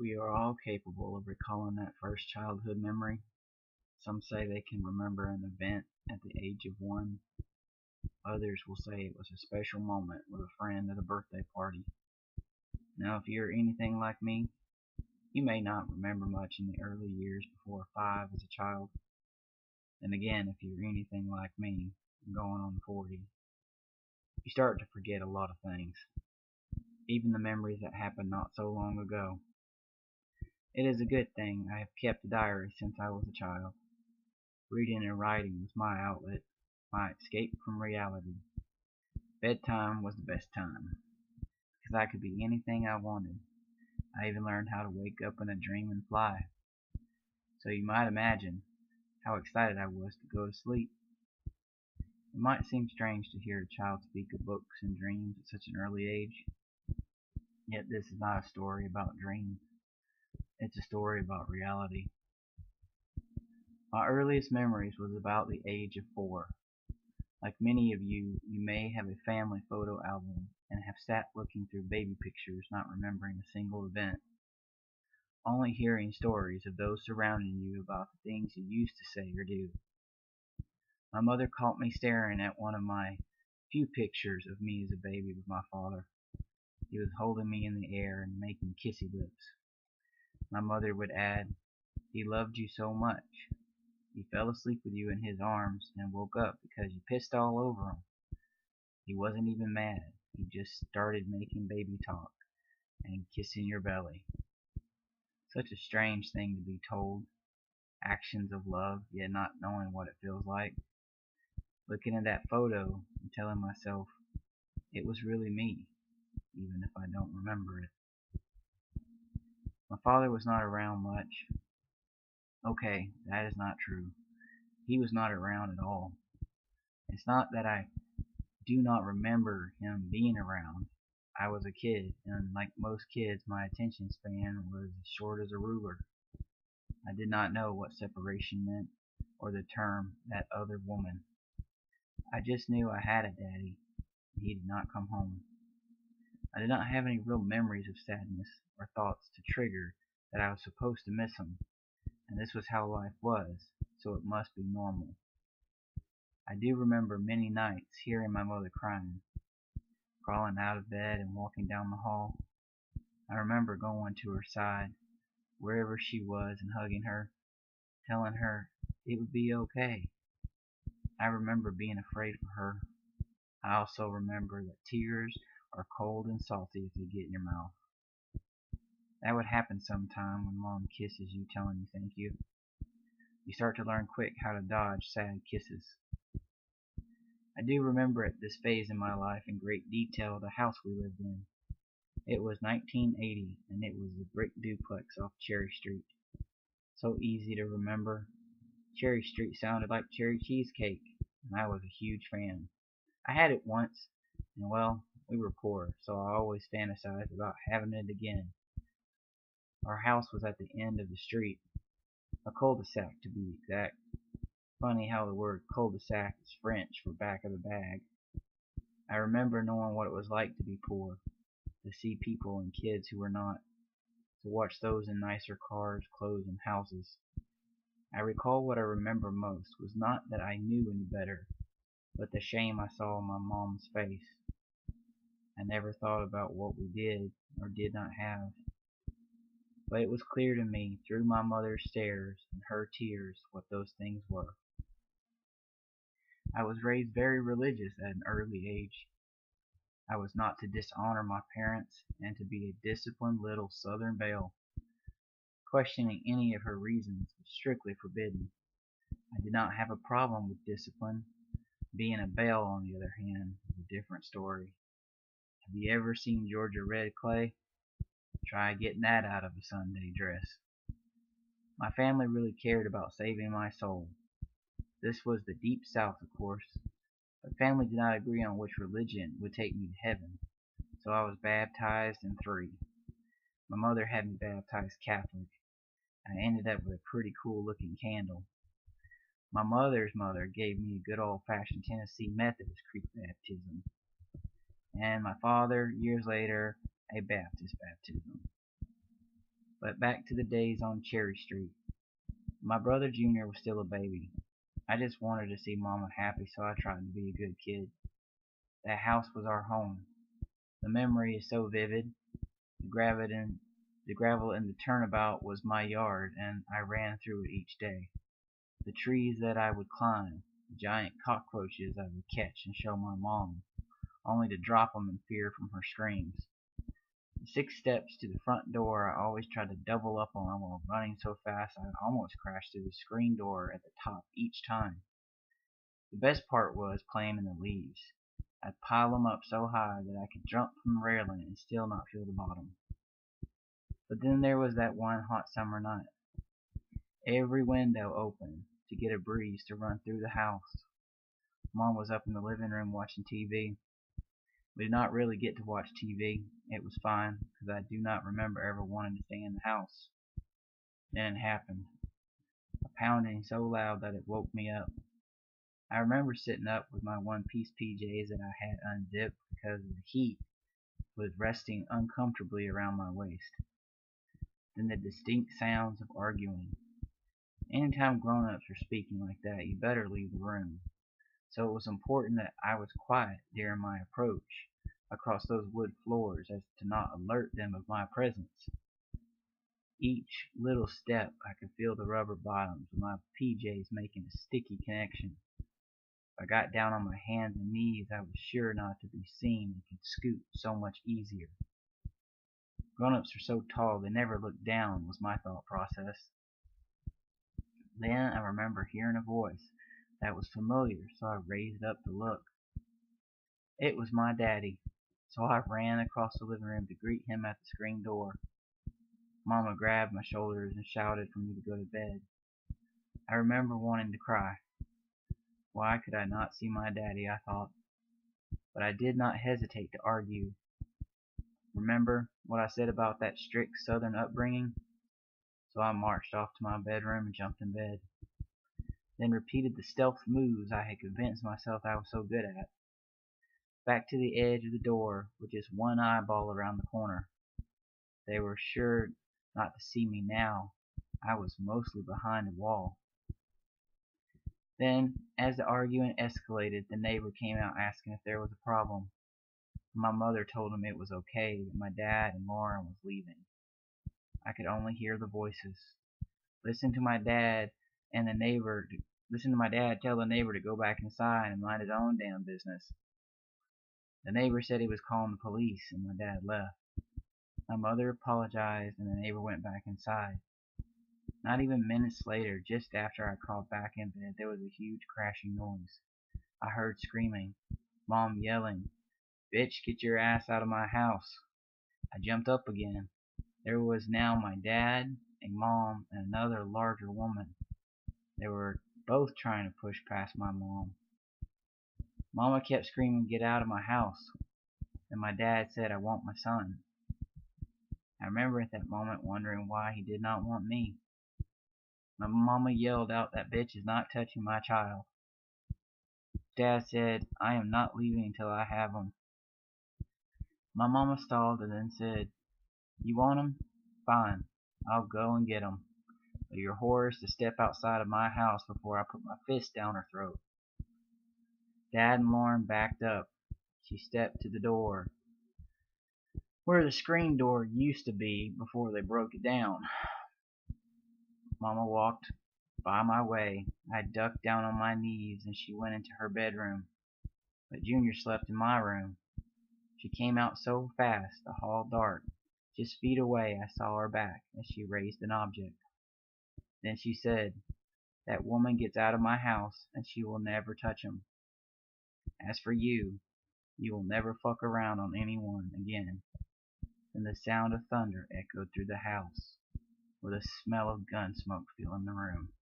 We are all capable of recalling that first childhood memory. Some say they can remember an event at the age of 1. Others will say it was a special moment with a friend at a birthday party. Now, if you're anything like me, you may not remember much in the early years before 5 as a child. And again, if you're anything like me, going on 40, you start to forget a lot of things, even the memories that happened not so long ago. It is a good thing I have kept a diary since I was a child. Reading and writing was my outlet, my escape from reality. Bedtime was the best time, because I could be anything I wanted. I even learned how to wake up in a dream and fly. So you might imagine how excited I was to go to sleep. It might seem strange to hear a child speak of books and dreams at such an early age, yet this is not a story about dreams. It's a story about reality. My earliest memories was about the age of 4. Like many of you, you may have a family photo album and have sat looking through baby pictures not remembering a single event, only hearing stories of those surrounding you about the things you used to say or do. My mother caught me staring at one of my few pictures of me as a baby with my father. He was holding me in the air and making kissy lips. My mother would add, "He loved you so much. He fell asleep with you in his arms and woke up because you pissed all over him. He wasn't even mad. He just started making baby talk and kissing your belly." Such a strange thing to be told. Actions of love, yet not knowing what it feels like. Looking at that photo and telling myself it was really me, even if I don't remember it. My father was not around much. Okay, that is not true. He was not around at all. It's not that I do not remember him being around. I was a kid, and like most kids, my attention span was as short as a ruler. I did not know what separation meant, or the term "that other woman." I just knew I had a daddy, and he did not come home. I did not have any real memories of sadness, or thoughts to trigger that I was supposed to miss him, and this was how life was, so it must be normal. I do remember many nights hearing my mother crying, crawling out of bed and walking down the hall. I remember going to her side, wherever she was, and hugging her, telling her it would be okay. I remember being afraid for her. I also remember that tears are cold and salty if they get in your mouth. That would happen sometime when mom kisses you telling you thank you. You start to learn quick how to dodge sad kisses. I do remember at this phase in my life in great detail the house we lived in. It was 1980 and it was a brick duplex off Cherry Street. So easy to remember. Cherry Street sounded like cherry cheesecake, and I was a huge fan. I had it once, and well, we were poor, so I always fantasized about having it again. Our house was at the end of the street, a cul-de-sac to be exact. Funny how the word cul-de-sac is French for back of the bag. I remember knowing what it was like to be poor, to see people and kids who were not, to watch those in nicer cars, clothes, and houses. I recall what I remember most was not that I knew any better, but the shame I saw on my mom's face. I never thought about what we did or did not have, but it was clear to me through my mother's stares and her tears what those things were. I was raised very religious at an early age. I was not to dishonor my parents and to be a disciplined little Southern belle. Questioning any of her reasons was strictly forbidden. I did not have a problem with discipline. Being a belle, on the other hand, is a different story. Have you ever seen Georgia Red Clay? Try getting that out of a Sunday dress. My family really cared about saving my soul. This was the Deep South, of course, but family did not agree on which religion would take me to heaven, so I was baptized in 3. My mother had me baptized Catholic, and I ended up with a pretty cool looking candle. My mother's mother gave me a good old-fashioned Tennessee Methodist creek baptism, and my father, years later, a Baptist baptism. But back to the days on Cherry Street. My brother Junior was still a baby. I just wanted to see Mama happy, so I tried to be a good kid. That house was our home. The memory is so vivid. The gravel in the turnabout was my yard, and I ran through it each day. The trees that I would climb, the giant cockroaches I would catch and show my mom, only to drop 'em in fear from her screams. The 6 steps to the front door I always tried to double up on while running so fast I almost crashed through the screen door at the top each time. The best part was playing in the leaves. I'd pile 'em up so high that I could jump from the railing and still not feel the bottom. But then there was that one hot summer night. Every window open to get a breeze to run through the house. Mom was up in the living room watching TV. We did not really get to watch TV. It was fine, because I do not remember ever wanting to stay in the house. Then it happened. A pounding so loud that it woke me up. I remember sitting up with my one-piece PJs that I had unzipped because the heat was resting uncomfortably around my waist. Then the distinct sounds of arguing. Anytime grown-ups are speaking like that, you better leave the room. So it was important that I was quiet during my approach across those wood floors as to not alert them of my presence. Each little step I could feel the rubber bottoms of my PJs making a sticky connection. If I got down on my hands and knees, I was sure not to be seen and could scoot so much easier. Grown-ups are so tall they never look down, was my thought process. Then I remember hearing a voice that was familiar, so I raised up to look. It was my daddy, so I ran across the living room to greet him at the screen door. Mama grabbed my shoulders and shouted for me to go to bed. I remember wanting to cry. Why could I not see my daddy, I thought. But I did not hesitate to argue. Remember what I said about that strict Southern upbringing? So I marched off to my bedroom and jumped in bed. Then repeated the stealth moves I had convinced myself I was so good at. Back to the edge of the door with just one eyeball around the corner. They were sure not to see me now. I was mostly behind a wall. Then, as the arguing escalated, the neighbor came out asking if there was a problem. My mother told him it was okay, that my dad and Lauren was leaving. I could only hear the voices. Listen to my dad tell the neighbor to go back inside and mind his own damn business. The neighbor said he was calling the police, and my dad left. My mother apologized, and the neighbor went back inside. Not even minutes later, just after I crawled back in bed, there was a huge crashing noise. I heard screaming, Mom yelling, "Bitch, get your ass out of my house." I jumped up again. There was now my dad, a mom, and another larger woman. They were both trying to push past my mom. Mama kept screaming, "Get out of my house." And my dad said, "I want my son." I remember at that moment wondering why he did not want me. My mama yelled out, "That bitch is not touching my child." Dad said, "I am not leaving until I have him." My mama stalled and then said, "You want him? Fine, I'll go and get him. But your whore is to step outside of my house before I put my fist down her throat." Dad and Lauren backed up. She stepped to the door, where the screen door used to be before they broke it down. Mama walked by my way. I ducked down on my knees and she went into her bedroom. But Junior slept in my room. She came out so fast, the hall dark. Just feet away I saw her back as she raised an object. Then she said, "That woman gets out of my house and she will never touch him. As for you, you will never fuck around on anyone again." Then the sound of thunder echoed through the house, with a smell of gun smoke filling the room.